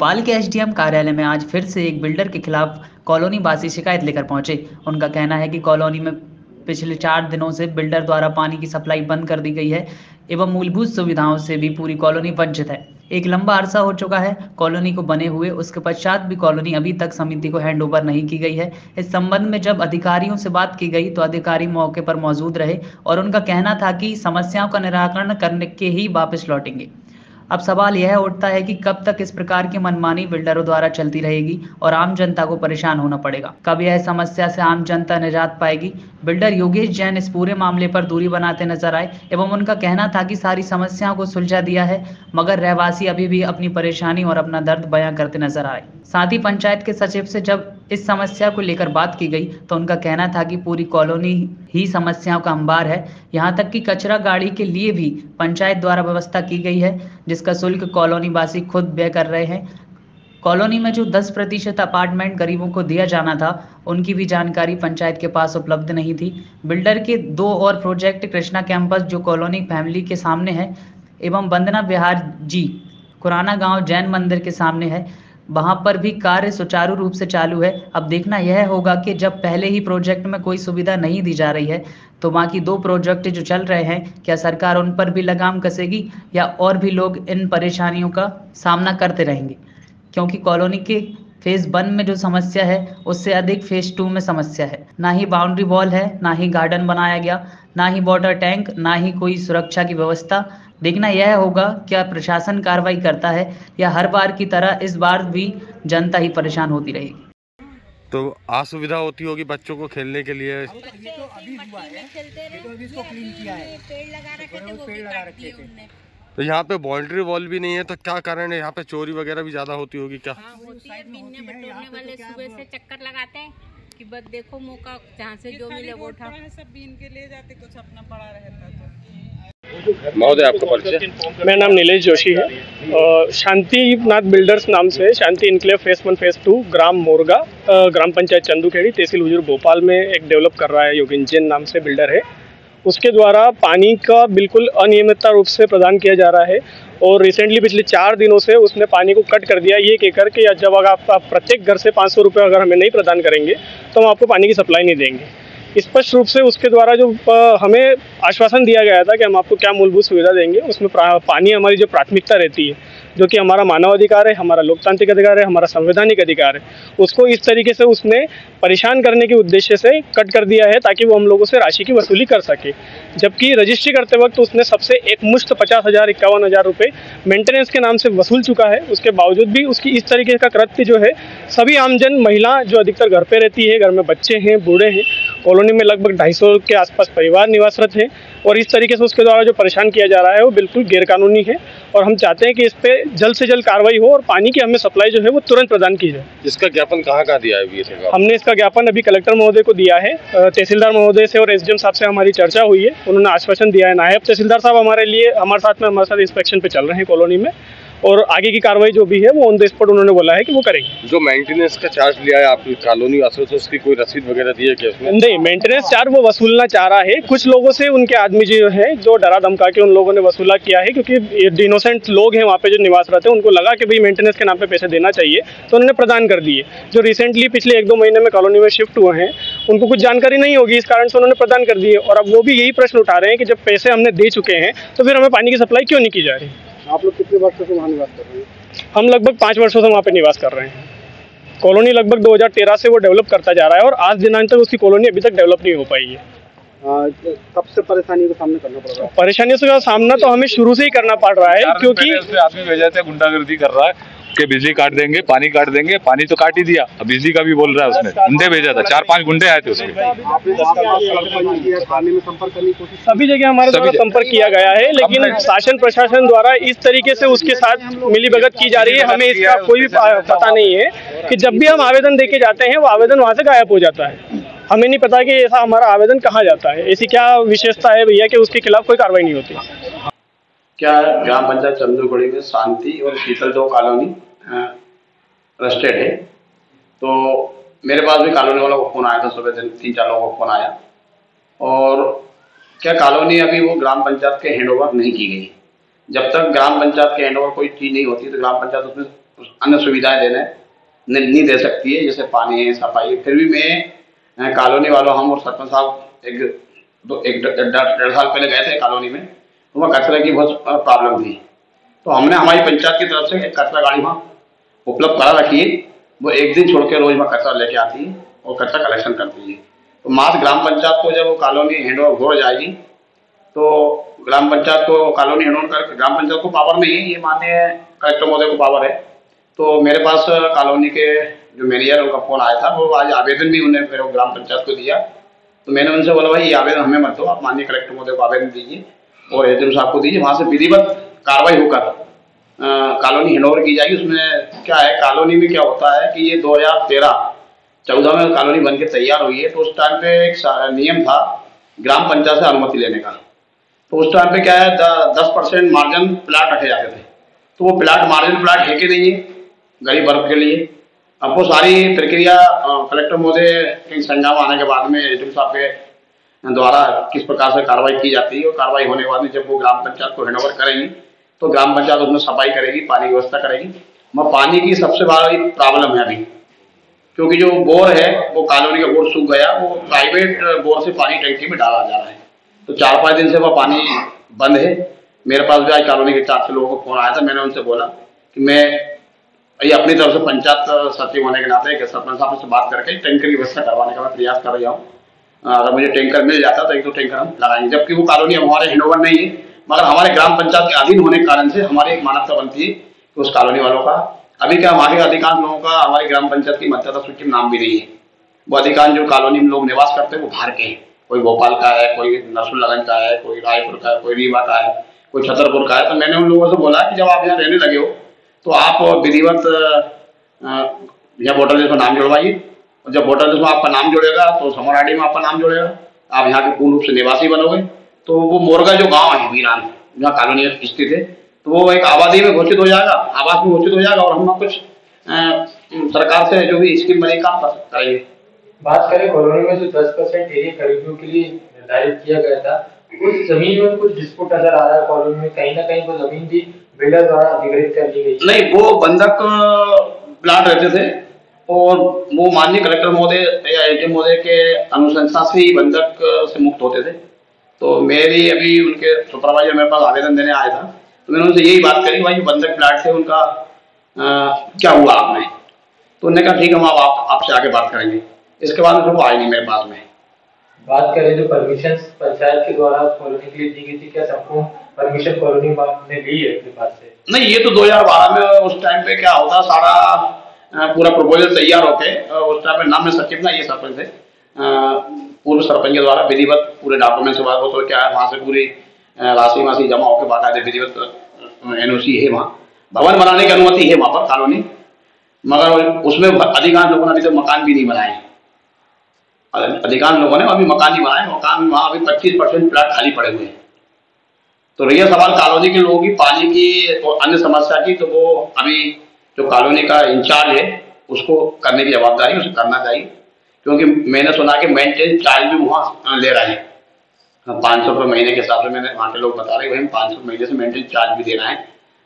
भोपाल के एसडीएम कार्यालय में आज फिर से एक बिल्डर के खिलाफ कॉलोनी वासी शिकायत लेकर पहुंचे। उनका कहना है कि कॉलोनी में पिछले 4 दिनों से बिल्डर द्वारा पानी की सप्लाई बंद कर दी गई है एवं मूलभूत सुविधाओं से भी पूरी कॉलोनी वंचित है। एक लंबा अरसा हो चुका है कॉलोनी को बने हुए, उसके पश्चात भी कॉलोनी अभी तक समिति को हैंड ओवर नहीं की गई है। इस संबंध में जब अधिकारियों से बात की गई तो अधिकारी मौके पर मौजूद रहे और उनका कहना था कि समस्याओं का निराकरण करने के ही वापस लौटेंगे। अब सवाल यह उठता है कि कब तक इस प्रकार की मनमानी बिल्डरों द्वारा चलती रहेगी और आम जनता को परेशान होना पड़ेगा। कब यह समस्या से आम जनता निजात पाएगी। बिल्डर योगेश जैन इस पूरे मामले पर दूरी बनाते नजर आए एवं उनका कहना था कि सारी समस्याओं को सुलझा दिया है, मगर रहवासी अभी भी अपनी परेशानी और अपना दर्द बयां करते नजर आए। साथ ही पंचायत के सचिव से जब इस समस्या को लेकर बात की गई तो उनका कहना था कि पूरी कॉलोनी ही समस्याओं का अंबार है। यहाँ तक कि कचरा गाड़ी के लिए भी पंचायत द्वारा व्यवस्था की गई है, जिसका शुल्क कॉलोनी वासी खुद व्यय कर रहे हैं। कॉलोनी में जो 10% अपार्टमेंट गरीबों को दिया जाना था, उनकी भी जानकारी पंचायत के पास उपलब्ध नहीं थी। बिल्डर के 2 और प्रोजेक्ट कृष्णा कैंपस जो कॉलोनी फैमिली के सामने है एवं वंदना विहार जी खुराना गांव जैन मंदिर के सामने है, वहां पर भी कार्य सुचारू रूप से चालू है। अब देखना यह होगा कि जब पहले ही प्रोजेक्ट में कोई सुविधा नहीं दी जा रही है तो बाकी 2 प्रोजेक्ट जो चल रहे हैं, क्या सरकार उन पर भी लगाम कसेगी या और भी लोग इन परेशानियों का सामना करते रहेंगे। क्योंकि कॉलोनी के फेज 1 में जो समस्या है उससे अधिक फेज 2 में समस्या है। ना ही बाउंड्री वॉल है, ना ही गार्डन बनाया गया, ना ही वाटर टैंक, ना ही कोई सुरक्षा की व्यवस्था। देखना यह होगा क्या प्रशासन कार्रवाई करता है या हर बार की तरह इस बार भी जनता ही परेशान होती रहेगी। तो असुविधा होती होगी बच्चों को खेलने के लिए। ये तो अभी हुआ है, ये तो अभी इसको क्लीन किया है, पेड़ लगा रखे थे। तो यहाँ पे बाउंड्री वॉल भी नहीं है, तो क्या कारण है? यहाँ पे चोरी वगैरह भी ज्यादा होती होगी क्या? हाँ, होती है। मिलने बटोरने वाले सुबह से चक्कर लगाते हैं कि बस देखो मौका जहाँ से जो मिले वो उठा। सब बीन के ले जाते, कुछ अपना पड़ा रहता तो। महोदय, आपका परिचय? मेरा नाम नीलेश जोशी है। शांतिनाथ बिल्डर्स नाम से शांति इनक्लेव फेज 1 फेज 2 ग्राम मोरगा, ग्राम पंचायत चंदूखेड़ी, तहसील हुजूर भोपाल में एक डेवलप कर रहा है। योगेश जैन नाम से बिल्डर है। उसके द्वारा पानी का बिल्कुल अनियमितता रूप से प्रदान किया जा रहा है और रिसेंटली पिछले 4 दिनों से उसने पानी को कट कर दिया, ये कहकर कि जब अगर आप प्रत्येक घर से 500 रुपये अगर हमें नहीं प्रदान करेंगे तो हम आपको पानी की सप्लाई नहीं देंगे। स्पष्ट रूप से उसके द्वारा जो हमें आश्वासन दिया गया था कि हम आपको क्या मूलभूत सुविधा देंगे, उसमें पानी हमारी जो प्राथमिकता रहती है, जो कि हमारा मानव अधिकार है, हमारा लोकतांत्रिक अधिकार है, हमारा संवैधानिक अधिकार है, उसको इस तरीके से उसने परेशान करने के उद्देश्य से कट कर दिया है ताकि वो हम लोगों से राशि की वसूली कर सके। जबकि रजिस्ट्री करते वक्त उसने सबसे एक मुश्त 50,000 51,000 रुपये मेंटेनेंस के नाम से वसूल चुका है। उसके बावजूद भी उसकी इस तरीके का कृत्य जो है, सभी आमजन महिला जो अधिकतर घर पे रहती है, घर में बच्चे हैं, बूढ़े हैं, कॉलोनी में लगभग 250 के आसपास परिवार निवासरत हैं और इस तरीके से उसके द्वारा जो परेशान किया जा रहा है वो बिल्कुल गैरकानूनी है और हम चाहते हैं कि इस पे जल्द से जल्द कार्रवाई हो और पानी की हमें सप्लाई जो है वो तुरंत प्रदान की जाए। इसका ज्ञापन कहाँ दिया है? हमने इसका ज्ञापन अभी कलेक्टर महोदय को दिया है, तहसीलदार महोदय से और एसडीएम साहब से हमारी चर्चा हुई है, उन्होंने आश्वासन दिया है। नायब तहसीलदार साहब हमारे साथ इंस्पेक्शन पे चल रहे हैं कॉलोनी में और आगे की कार्रवाई जो भी है वो ऑन द स्पॉट उन्होंने बोला है कि वो करेंगे। जो मेंटेनेंस का चार्ज लिया है आपकी कॉलोनी वासियों से, उसकी कोई रसीद वगैरह दी है क्या उसमें? नहीं, मेंटेनेंस चार्ज वो वसूलना चाह रहा है। कुछ लोगों से उनके आदमी जो है जो डरा धमका के उन लोगों ने वसूला किया है, क्योंकि इनोसेंट लोग हैं वहाँ पे जो निवास रहते हैं, उनको लगा कि भाई मेंटेनेंस के नाम पे पैसे देना चाहिए तो उन्होंने प्रदान कर दिए। जो रिसेंटली पिछले 1-2 महीने में कॉलोनी में शिफ्ट हुए हैं उनको कुछ जानकारी नहीं होगी, इस कारण से उन्होंने प्रदान कर दिए और अब वो भी यही प्रश्न उठा रहे हैं कि जब पैसे हमने दे चुके हैं तो फिर हमें पानी की सप्लाई क्यों नहीं की जा रही। आप लोग कितने वर्षों से वहाँ निवास कर रहे हैं? हम लगभग 5 वर्षों से वहाँ पे निवास कर रहे हैं। कॉलोनी लगभग 2013 से वो डेवलप करता जा रहा है और आज दिनांक तक उसकी कॉलोनी अभी तक डेवलप नहीं हो पाई है। कब से परेशानी का सामना करना पड़ रहा है? परेशानियों का सामना तो हमें शुरू से ही करना पड़ रहा है, क्योंकि आदमी भेजा थे, गुंडागर्दी कर रहा है कि बिजली काट देंगे, पानी काट देंगे। पानी तो काट ही दिया, अब बिजली का भी बोल रहा है। उसने गुंडे भेजा था, 4-5 गुंडे आए थे उसके। सभी जगह हमारे द्वारा संपर्क किया गया है, लेकिन शासन प्रशासन द्वारा इस तरीके से उसके साथ मिलीभगत की जा रही है। हमें इसका कोई भी पता नहीं है कि जब भी हम आवेदन देके जाते हैं वो आवेदन वहाँ से गायब हो जाता है। हमें नहीं पता कि ऐसा हमारा आवेदन कहाँ जाता है। ऐसी क्या विशेषता है भैया कि उसके खिलाफ कोई कार्रवाई नहीं होती? क्या ग्राम पंचायत चंदूखेड़ी में शांति और शीतल 2 कॉलोनी रस्टेड है, तो मेरे पास भी कॉलोनी वालों को फ़ोन आया था। सुबह से 3-4 लोगों को फ़ोन आया और क्या कॉलोनी अभी वो ग्राम पंचायत के हैंड ओवर नहीं की गई। जब तक ग्राम पंचायत के हैंड ओवर कोई चीज़ नहीं होती तो ग्राम पंचायत उसमें अन्य सुविधाएं नहीं दे सकती है, जैसे पानी है, सफाई। फिर भी मैं कॉलोनी वालों, हम और सरपंच साहब एक 1.5 साल पहले गए थे कॉलोनी में, तो वहाँ कचरे की बहुत प्रॉब्लम थी। तो हमने हमारी पंचायत की तरफ से एक कचरा गाड़ी वहाँ उपलब्ध करा रखी है। वो एक दिन छोड़ के रोज वहाँ कचरा लेके आती है और कचरा कलेक्शन करती है। तो मास ग्राम पंचायत को जब वो कॉलोनी हैंडओवर हो जाएगी तो ग्राम पंचायत को कॉलोनी हैंडओवर कर, ग्राम पंचायत को पावर नहीं है, ये माननीय कलेक्टर महोदय को पावर है। तो मेरे पास कॉलोनी के जो मैनेजर उनका फोन आया था, वो आज आवेदन भी उन्हें मेरे ग्राम पंचायत को दिया। तो मैंने उनसे बोला भाई ये आवेदन हमें मत दो, आप माननीय कलेक्टर महोदय को आवेदन दीजिए और एसडीएम साहब को दीजिए, वहाँ से विधिवत कार्रवाई होकर कॉलोनी हैंडओवर की जाएगी। उसमें क्या है, कॉलोनी में क्या होता है कि ये 2013-14 में कॉलोनी बन के तैयार हुई है। तो उस टाइम पे एक नियम था ग्राम पंचायत से अनुमति लेने का। तो उस टाइम पे क्या है, 10% मार्जिन प्लाट रखे जाते थे। तो वो प्लाट मार्जिन प्लाट है कि नहीं है गरीब वर्ग के लिए। अब वो सारी प्रक्रिया कलेक्टर महोदय के संज्ञान आने के बाद में एसडीएम साहब के द्वारा किस प्रकार से कार्रवाई की जाती है, और कार्रवाई होने के बाद में जब वो ग्राम पंचायत को हैंडओवर करेंगी तो ग्राम पंचायत उसमें सफाई करेगी, पानी की व्यवस्था करेगी। मगर पानी की सबसे बड़ी प्रॉब्लम है अभी, क्योंकि जो बोर है वो कॉलोनी का बोर सूख गया, वो प्राइवेट बोर से पानी टंकी में डाला जा रहा है। तो 4-5 दिन से वो पानी बंद है। मेरे पास भी आज कॉलोनी के 4 लोगों को फोन आया था। मैंने उनसे बोला कि मैं ये अपनी तरफ से पंचायत सचिव होने के नाते सरपंच साहब से बात करके टैंकर की व्यवस्था करवाने का मैं प्रयास कर रहा हूँ। अगर मुझे टैंकर मिल जाता तो 1-2 टैंकर हम लगाएंगे, जबकि वो कॉलोनी हमारे हैंडओवर नहीं है, मगर हमारे ग्राम पंचायत के अधीन होने के कारण से हमारी एक मानवता बनती है कि उस कॉलोनी वालों का, अभी क्या हमारे अधिकांश लोगों का हमारी ग्राम पंचायत की मतदाता सूची में नाम भी नहीं है। वो अधिकांश जो कॉलोनी में लोग निवास करते हैं वो बाहर के हैं, कोई भोपाल का है, कोई नरसुल्लागंज का है, कोई रायपुर का है, कोई रीवा का है, कोई छतरपुर का है। तो मैंने उन लोगों से बोला कि जब आप यहाँ रहने लगे हो तो आप विधिवत यहाँ वोटर लिस्ट में नाम जुड़वाइए, और जब वोटर लिस्ट में आपका नाम जुड़ेगा तो समर आईडी में आपका नाम जुड़ेगा, आप यहाँ के पूर्ण रूप से निवासी बनोगे। तो वो मोरगा जो गांव है वीरान, जहाँ कॉलोनी स्थित है, तो वो एक आबादी में घोषित हो जाएगा, आवास में घोषित हो जाएगा, और हम कुछ सरकार से जो भी स्कीम बनी काम कर सकता है। बात करें कॉलोनी में जो 10% एरिया खरीदने के लिए निर्धारित किया गया था, उस जमीन में कुछ डिस्प्यूट नजर आ रहा है कॉलोनी में, कहीं ना कहीं वो जमीन भी बिल्डर द्वारा अधिग्रहित कर ली गई। नहीं, वो बंधक प्लाट रहते थे और वो माननीय कलेक्टर महोदय या एसडीएम महोदय के अनुशंसा से ही बंधक से मुक्त होते थे। तो मेरी अभी उनके सुपरवाइजर मेरे पास आवेदन देने आया था, तो मैंने उनसे यही बात करी, भाई बंधक प्लाट थे उनका क्या हुआ आपने? तो उन्होंने कहा ठीक है, हम आपसे आगे बात करेंगे। इसके बाद फिर वो आए नहीं मेरे पास में। बात करें जो परमिशन पंचायत के द्वारा कॉलोनी के लिए दी गई थी, क्या संपूर्ण परमिशन कॉलोनी ने ली है अपने पास से? नहीं, ये तो 2012 में उस टाइम पे क्या होता, सारा पूरा प्रपोजल तैयार होके उस टाइम पे नाम में सचिव ना ये सरपंच थे, पूर्व सरपंच के द्वारा विधिवत पूरे डॉक्यूमेंट्स के बाद वो तो क्या है वहाँ से पूरी राशि वासी जमा होकर बाकायदे विधिवत एनओसी है, वहाँ भवन बनाने की अनुमति है वहाँ पर कॉलोनी, मगर उसमें अधिकांश लोगों ने अभी तक मकान भी नहीं बनाए। अधिकांश लोगों ने अभी मकान नहीं बनाए, मकान वहाँ अभी 25% प्लाट खाली पड़े हुए हैं। तो रही सवाल कॉलोनी के लोगों की पानी की और अन्य समस्या की, तो वो अभी जो कॉलोनी का इंचार्ज है उसको करने की जवाबदारी उसे करना चाहिए, क्योंकि मैंने सुना कि मेंटेनेंस चार्ज भी वहाँ ले रहा है 500 रुपये महीने के हिसाब से। मैंने वहाँ के लोग बता रहे हैं 500 महीने से मेंटेनेंस चार्ज भी दे रहा है,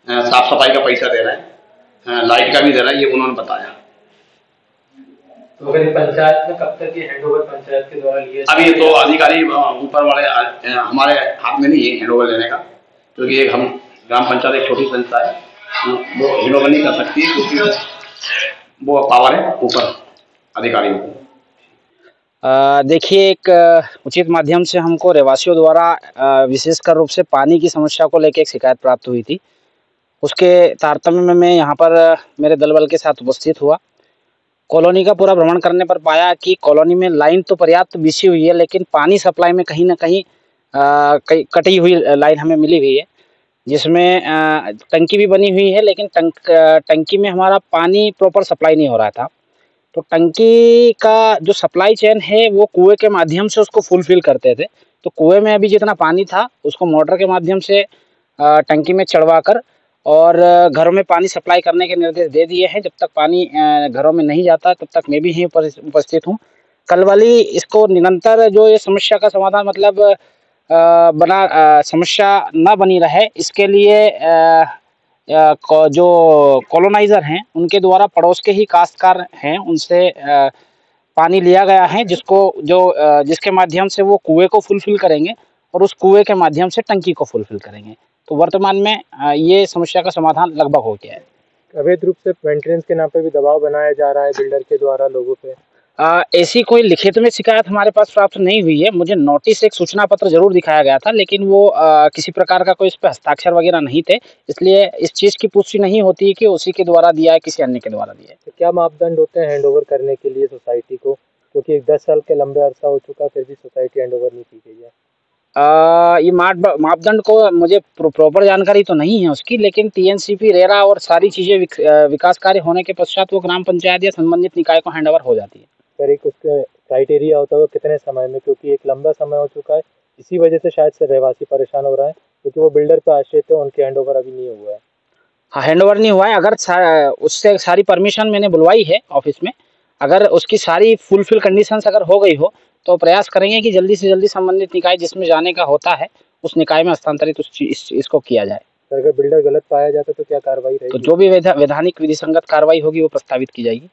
साफ सफाई का पैसा दे रहा है, लाइट का भी दे रहा है, ये उन्होंने बताया। तो फिर पंचायत में कब तक ये हैंडओवर पंचायत के द्वारा लिए? अब ये तो अधिकारी ऊपर वाले हमारे हाथ में नहीं है हैंडओवर लेने का, क्योंकि एक हम ग्राम पंचायत एक छोटी संस्था है, वो हैंडओवर नहीं कर सकती है, क्योंकि वो पावर है ऊपर अधिकारियों को। देखिए, एक उचित माध्यम से हमको रहवासियों द्वारा विशेषकर रूप से पानी की समस्या को लेकर एक शिकायत प्राप्त हुई थी। उसके तारतम्य में मैं यहाँ पर मेरे दल बल के साथ उपस्थित हुआ। कॉलोनी का पूरा भ्रमण करने पर पाया कि कॉलोनी में लाइन तो पर्याप्त बिछी हुई है, लेकिन पानी सप्लाई में कहीं ना कहीं कटी हुई लाइन हमें मिली हुई है, जिसमें टंकी भी बनी हुई है, लेकिन टंकी में हमारा पानी प्रॉपर सप्लाई नहीं हो रहा था। तो टंकी का जो सप्लाई चेन है वो कुएं के माध्यम से उसको फुलफिल करते थे। तो कुएं में अभी जितना पानी था उसको मोटर के माध्यम से टंकी में चढ़वा कर और घरों में पानी सप्लाई करने के निर्देश दे दिए हैं। जब तक पानी घरों में नहीं जाता तब तक मैं भी यहीं उपस्थित हूँ। कल वाली इसको निरंतर जो ये समस्या का समाधान समस्या ना बनी रहे, इसके लिए जो कॉलोनाइजर हैं उनके द्वारा पड़ोस के ही काश्तकार हैं उनसे पानी लिया गया है, जिसके माध्यम से वो कुएं को फुलफिल करेंगे और उस कुएं के माध्यम से टंकी को फुलफिल करेंगे। तो वर्तमान में ये समस्या का समाधान लगभग हो गया है। अवैध रूप से मेंटेनेंस के नाम पे भी दबाव बनाया जा रहा है बिल्डर के द्वारा लोगों पे। ऐसी कोई लिखित में शिकायत हमारे पास प्राप्त नहीं हुई है। मुझे नोटिस, एक सूचना पत्र जरूर दिखाया गया था, लेकिन वो किसी प्रकार का कोई इस पे हस्ताक्षर वगैरह नहीं थे, इसलिए इस चीज़ की पुष्टि नहीं होती है कि उसी के द्वारा दिया है, किसी अन्य के द्वारा दिया है। तो क्या मापदंड होते हैं हैंडओवर करने के लिए सोसाइटी को, क्योंकि 10 साल के लंबे अरसा हो चुका फिर भी सोसाइटी हैंडओवर नहीं की गई है? ये मापदंड को मुझे प्रॉपर जानकारी तो नहीं है उसकी, लेकिन टीएनसीपी, रेरा और सारी चीज़ें विकास कार्य होने के पश्चात वो ग्राम पंचायत या संबंधित निकाय को हैंडओवर हो जाती है। सर, एक उसका क्राइटेरिया होता है कितने समय में, क्योंकि एक लंबा समय हो चुका है, इसी वजह से शायद से रहवासी परेशान हो रहा है, क्योंकि वो बिल्डर पे आश्रित है, उनके हैंडओवर अभी नहीं हुआ है। हाँ, हैंडओवर नहीं हुआ है। अगर उससे सारी परमिशन मैंने बुलवाई है ऑफिस में, अगर उसकी सारी फुलफिल कंडीशंस अगर हो गई हो तो प्रयास करेंगे कि जल्दी से जल्दी संबंधित निकाय जिसमें जाने का होता है उस निकाय में हस्तांतरित इसको किया जाए। अगर बिल्डर गलत पाया जाता तो क्या कार्रवाई रहेगी? तो जो भी वैधानिक विधिसंगत कार्रवाई होगी वो प्रस्तावित की जाएगी।